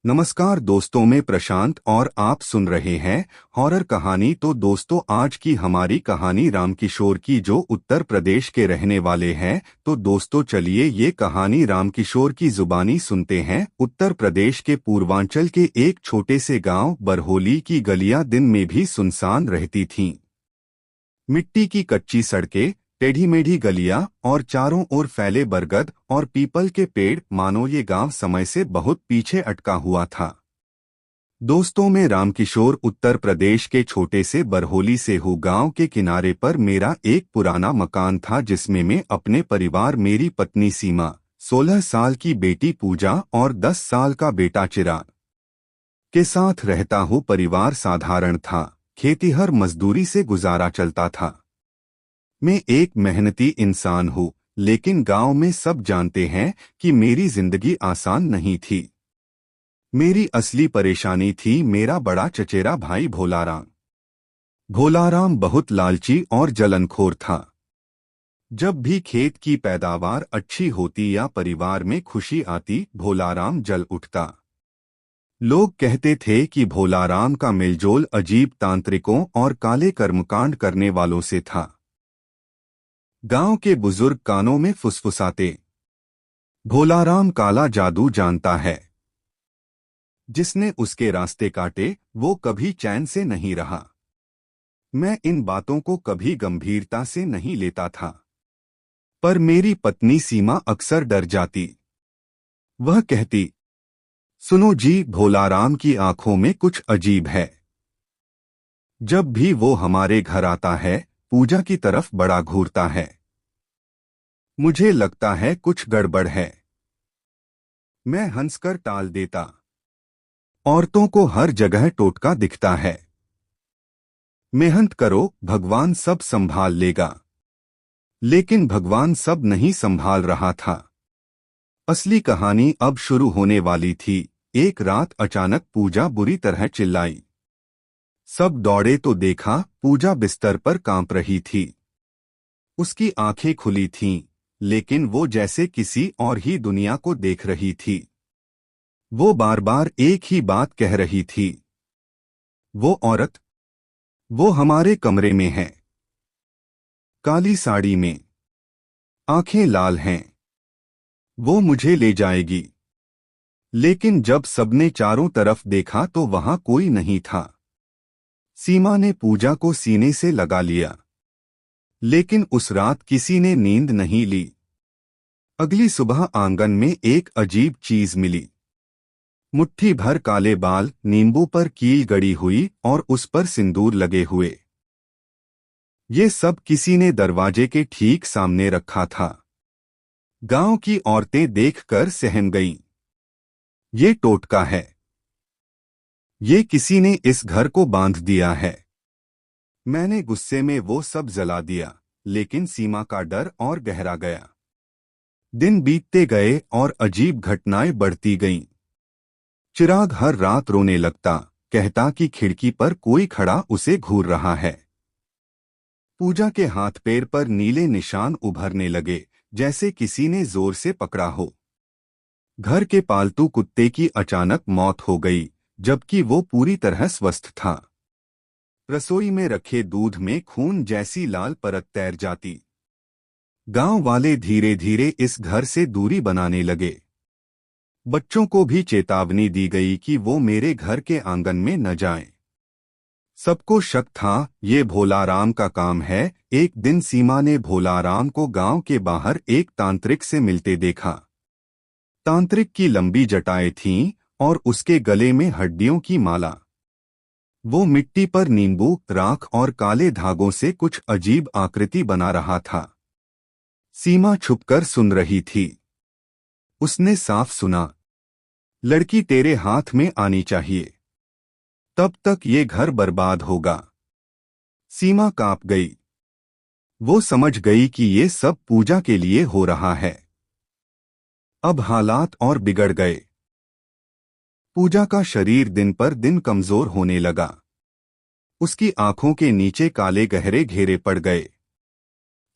नमस्कार दोस्तों, मैं प्रशांत और आप सुन रहे हैं हॉरर कहानी। तो दोस्तों, आज की हमारी कहानी रामकिशोर की, जो उत्तर प्रदेश के रहने वाले हैं। तो दोस्तों, चलिए ये कहानी रामकिशोर की जुबानी सुनते हैं। उत्तर प्रदेश के पूर्वांचल के एक छोटे से गांव बरहोली की गलियां दिन में भी सुनसान रहती थीं। मिट्टी की कच्ची सड़कें, टेढ़ी मेढ़ी गलियां और चारों ओर फैले बरगद और पीपल के पेड़, मानो ये गांव समय से बहुत पीछे अटका हुआ था। दोस्तों, मैं रामकिशोर उत्तर प्रदेश के छोटे से बरहोली से हूँ। गांव के किनारे पर मेरा एक पुराना मकान था, जिसमें मैं अपने परिवार, मेरी पत्नी सीमा, 16 साल की बेटी पूजा और 10 साल का बेटा चिराग के साथ रहता हूँ। परिवार साधारण था, खेतीहर मजदूरी से गुजारा चलता था। मैं एक मेहनती इंसान हूँ, लेकिन गांव में सब जानते हैं कि मेरी जिंदगी आसान नहीं थी। मेरी असली परेशानी थी मेरा बड़ा चचेरा भाई भोलाराम। भोलाराम बहुत लालची और जलनखोर था। जब भी खेत की पैदावार अच्छी होती या परिवार में खुशी आती, भोलाराम जल उठता। लोग कहते थे कि भोलाराम का मेलजोल अजीब तांत्रिकों और काले कर्मकांड करने वालों से था। गांव के बुजुर्ग कानों में फुसफुसाते, भोलाराम काला जादू जानता है। जिसने उसके रास्ते काटे वो कभी चैन से नहीं रहा। मैं इन बातों को कभी गंभीरता से नहीं लेता था, पर मेरी पत्नी सीमा अक्सर डर जाती। वह कहती, सुनो जी, भोलाराम की आंखों में कुछ अजीब है। जब भी वो हमारे घर आता है, पूजा की तरफ बड़ा घूरता है। मुझे लगता है कुछ गड़बड़ है। मैं हंसकर टाल देता। औरतों को हर जगह टोटका दिखता है। मेहनत करो, भगवान सब संभाल लेगा। लेकिन भगवान सब नहीं संभाल रहा था। असली कहानी अब शुरू होने वाली थी। एक रात अचानक पूजा बुरी तरह चिल्लाई। सब दौड़े तो देखा पूजा बिस्तर पर कांप रही थी। उसकी आंखें खुली थीं, लेकिन वो जैसे किसी और ही दुनिया को देख रही थी। वो बार बार एक ही बात कह रही थी, वो औरत, वो हमारे कमरे में है, काली साड़ी में, आंखें लाल हैं, वो मुझे ले जाएगी। लेकिन जब सबने चारों तरफ देखा तो वहां कोई नहीं था। सीमा ने पूजा को सीने से लगा लिया, लेकिन उस रात किसी ने नींद नहीं ली। अगली सुबह आंगन में एक अजीब चीज मिली। मुट्ठी भर काले बाल, नींबू पर कील गड़ी हुई और उस पर सिंदूर लगे हुए। ये सब किसी ने दरवाजे के ठीक सामने रखा था। गांव की औरतें देखकर सहम गईं। ये टोटका है। ये किसी ने इस घर को बांध दिया है। मैंने गुस्से में वो सब जला दिया, लेकिन सीमा का डर और गहरा गया। दिन बीतते गए और अजीब घटनाएं बढ़ती गईं। चिराग हर रात रोने लगता, कहता कि खिड़की पर कोई खड़ा उसे घूर रहा है। पूजा के हाथ पैर पर नीले निशान उभरने लगे, जैसे किसी ने जोर से पकड़ा हो। घर के पालतू कुत्ते की अचानक मौत हो गई, जबकि वो पूरी तरह स्वस्थ था। रसोई में रखे दूध में खून जैसी लाल परत तैर जाती। गांव वाले धीरे धीरे इस घर से दूरी बनाने लगे। बच्चों को भी चेतावनी दी गई कि वो मेरे घर के आंगन में न जाएं। सबको शक था ये भोलाराम का काम है। एक दिन सीमा ने भोलाराम को गांव के बाहर एक तांत्रिक से मिलते देखा। तांत्रिक की लंबी जटाएं थीं और उसके गले में हड्डियों की माला। वो मिट्टी पर नींबू, राख और काले धागों से कुछ अजीब आकृति बना रहा था। सीमा छुपकर सुन रही थी। उसने साफ सुना, लड़की तेरे हाथ में आनी चाहिए, तब तक ये घर बर्बाद होगा। सीमा कांप गई। वो समझ गई कि ये सब पूजा के लिए हो रहा है। अब हालात और बिगड़ गए। पूजा का शरीर दिन पर दिन कमजोर होने लगा। उसकी आंखों के नीचे काले गहरे घेरे पड़ गए।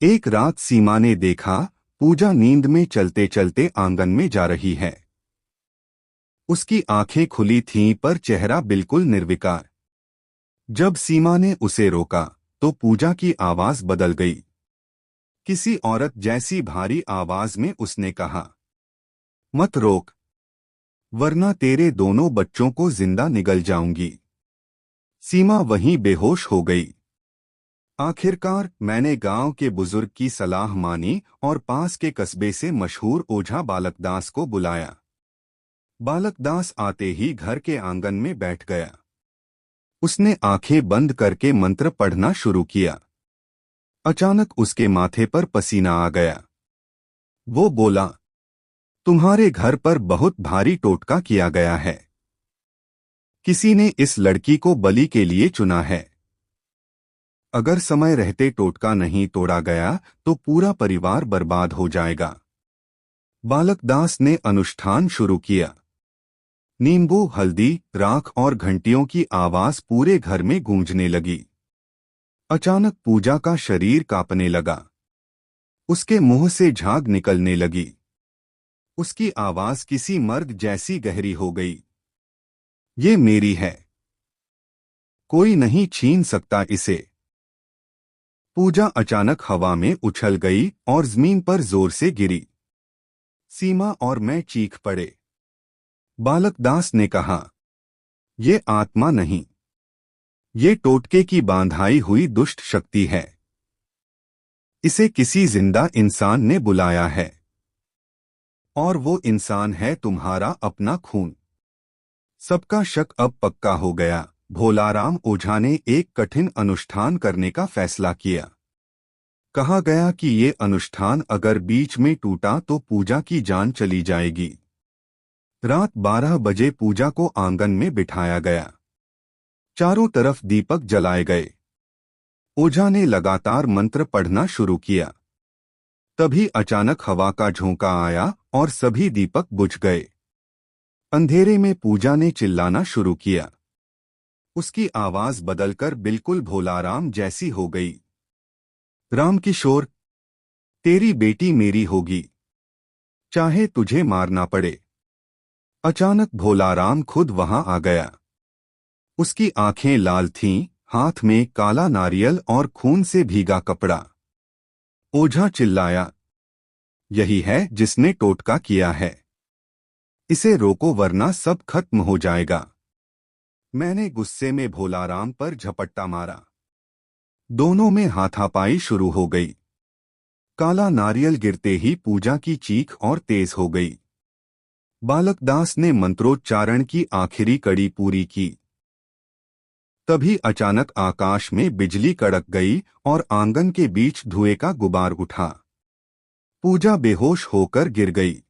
एक रात सीमा ने देखा, पूजा नींद में चलते चलते आंगन में जा रही है। उसकी आंखें खुली थीं पर चेहरा बिल्कुल निर्विकार। जब सीमा ने उसे रोका तो पूजा की आवाज बदल गई। किसी औरत जैसी भारी आवाज में उसने कहा, मत रोक, वरना तेरे दोनों बच्चों को जिंदा निगल जाऊंगी। सीमा वहीं बेहोश हो गई। आखिरकार मैंने गांव के बुजुर्ग की सलाह मानी और पास के कस्बे से मशहूर ओझा बालकदास को बुलाया। बालकदास आते ही घर के आंगन में बैठ गया। उसने आंखें बंद करके मंत्र पढ़ना शुरू किया। अचानक उसके माथे पर पसीना आ गया। वो बोला, तुम्हारे घर पर बहुत भारी टोटका किया गया है। किसी ने इस लड़की को बलि के लिए चुना है। अगर समय रहते टोटका नहीं तोड़ा गया तो पूरा परिवार बर्बाद हो जाएगा। बालकदास ने अनुष्ठान शुरू किया। नींबू, हल्दी, राख और घंटियों की आवाज पूरे घर में गूंजने लगी। अचानक पूजा का शरीर कांपने लगा। उसके मुंह से झाग निकलने लगी। उसकी आवाज किसी मर्द जैसी गहरी हो गई। ये मेरी है, कोई नहीं छीन सकता इसे। पूजा अचानक हवा में उछल गई और जमीन पर जोर से गिरी। सीमा और मैं चीख पड़े। बालकदास ने कहा, ये आत्मा नहीं, ये टोटके की बांधाई हुई दुष्ट शक्ति है। इसे किसी जिंदा इंसान ने बुलाया है, और वो इंसान है तुम्हारा अपना खून। सबका शक अब पक्का हो गया। भोलाराम ओझा ने एक कठिन अनुष्ठान करने का फैसला किया। कहा गया कि ये अनुष्ठान अगर बीच में टूटा तो पूजा की जान चली जाएगी। रात 12 बजे पूजा को आंगन में बिठाया गया। चारों तरफ दीपक जलाए गए। ओझा ने लगातार मंत्र पढ़ना शुरू किया। तभी अचानक हवा का झोंका आया और सभी दीपक बुझ गए। अंधेरे में पूजा ने चिल्लाना शुरू किया। उसकी आवाज बदलकर बिल्कुल भोलाराम जैसी हो गई। राम किशोर, तेरी बेटी मेरी होगी, चाहे तुझे मारना पड़े। अचानक भोलाराम खुद वहां आ गया। उसकी आंखें लाल थीं, हाथ में काला नारियल और खून से भीगा कपड़ा। ओझा चिल्लाया, यही है जिसने टोटका किया है। इसे रोको वरना सब खत्म हो जाएगा। मैंने गुस्से में भोलाराम पर झपट्टा मारा। दोनों में हाथापाई शुरू हो गई। काला नारियल गिरते ही पूजा की चीख और तेज हो गई। बालकदास ने मंत्रोच्चारण की आखिरी कड़ी पूरी की। तभी अचानक आकाश में बिजली कड़क गई और आंगन के बीच धुएं का गुबार उठा। पूजा बेहोश होकर गिर गई।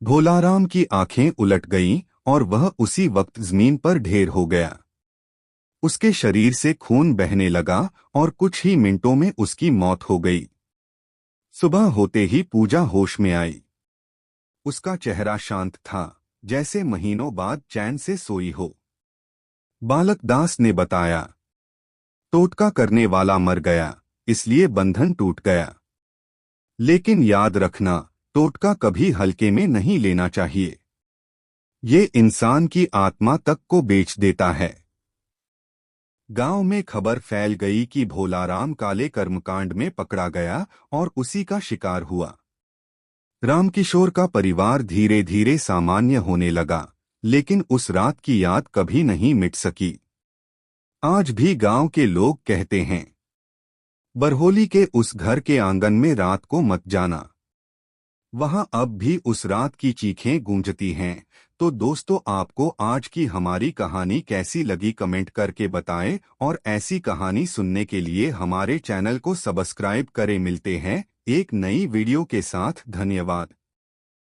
भोलाराम की आंखें उलट गईं और वह उसी वक्त जमीन पर ढेर हो गया। उसके शरीर से खून बहने लगा और कुछ ही मिनटों में उसकी मौत हो गई। सुबह होते ही पूजा होश में आई। उसका चेहरा शांत था, जैसे महीनों बाद चैन से सोई हो। बालकदास ने बताया, टोटका करने वाला मर गया, इसलिए बंधन टूट गया। लेकिन याद रखना, टोटका कभी हल्के में नहीं लेना चाहिए। ये इंसान की आत्मा तक को बेच देता है। गांव में खबर फैल गई कि भोलाराम काले कर्मकांड में पकड़ा गया और उसी का शिकार हुआ। रामकिशोर का परिवार धीरे धीरे सामान्य होने लगा, लेकिन उस रात की याद कभी नहीं मिट सकी। आज भी गांव के लोग कहते हैं, बरहोली के उस घर के आंगन में रात को मत जाना। वहां अब भी उस रात की चीखें गूंजती हैं। तो दोस्तों, आपको आज की हमारी कहानी कैसी लगी कमेंट करके बताएं और ऐसी कहानी सुनने के लिए हमारे चैनल को सब्सक्राइब करें। मिलते हैं एक नई वीडियो के साथ। धन्यवाद।